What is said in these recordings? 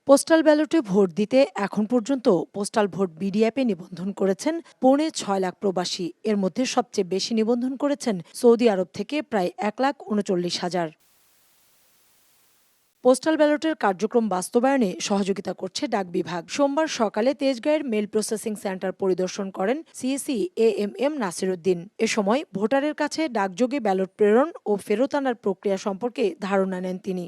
Postal ব্যালটে vote দিতে এখন পর্যন্ত পোস্টাল ভোট বিডি অ্যাপে নিবন্ধন করেছেন 6.25 লাখ প্রবাসী। এর মধ্যে সবচেয়ে বেশি নিবন্ধন করেছেন সৌদি আরব থেকে প্রায় 1,39,000। পোস্টাল ব্যালটের কার্যক্রম বাস্তবায়নে সহযোগিতা করছে ডাক বিভাগ। সোমবার সকালে তেজগাঁয়ের মেল প্রসেসিং সেন্টার পরিদর্শন করেন সিএসি এএমএম নাসিরউদ্দিন। এ সময় ভোটারের কাছে ডাকযোগে ব্যালট প্রেরণ ও ফেরত আনার প্রক্রিয়া সম্পর্কে ধারণা নেন তিনি।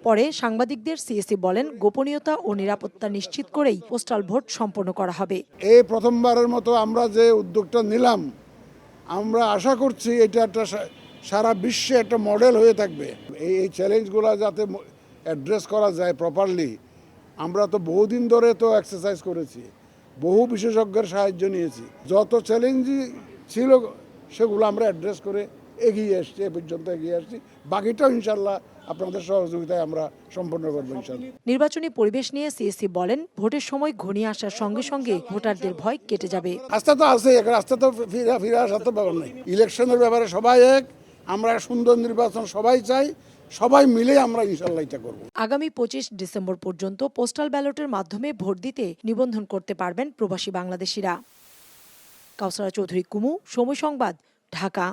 পরে সাংবাদিকদের সিএসি বলেন, গোপনীয়তা ও নিরাপত্তা নিশ্চিত করেই পোস্টাল ভোট সম্পন্ন করা হবে। এই প্রথমবারের মতো আমরা যে উদ্যোগটা নিলাম, আমরা আশা করছি এটা একটা সারা বিশ্বে একটা মডেল হয়ে থাকবে। এই চ্যালেঞ্জগুলো যাতে অ্যাড্রেস করা যায় প্রপারলি, আমরা তো বহুদিন ধরে তো এক্সারসাইজ করেছি, বহু বিশেষজ্ঞের সাহায্য নিয়েছি। যত চ্যালেঞ্জই ছিল সেগুলো আমরা অ্যাড্রেস করে এগিয়ে আসছি, এ পর্যন্ত এগিয়ে আসছি। বাকিটাও ইনশাল্লাহ আপনাদের সহযোগিতায় আমরা সম্পন্ন করবো ইনশাল্লাহ। নির্বাচনী পরিবেশ নিয়ে সিএসি বলেন, ভোটের সময় ঘনিয়ে আসার সঙ্গে সঙ্গে ভোটারদের ভয় কেটে যাবে। আস্থা তো আছে, আস্থা তো ফিরে আসার তো ব্যাপার নেই। ইলেকশনের ব্যাপারে সবাই এক, আমরা সুন্দর নির্বাচন সবাই চাই, সবাই মিলে আমরা ইনশাল্লাহ এটা করব। আগামী 25 ডিসেম্বর পর্যন্ত পোস্টাল ব্যালটের মাধ্যমে ভোট দিতে নিবন্ধন করতে পারবেন প্রবাসী বাংলাদেশিরা। কাউসারা চৌধুরী কুমু, সময় সংবাদ, ঢাকা।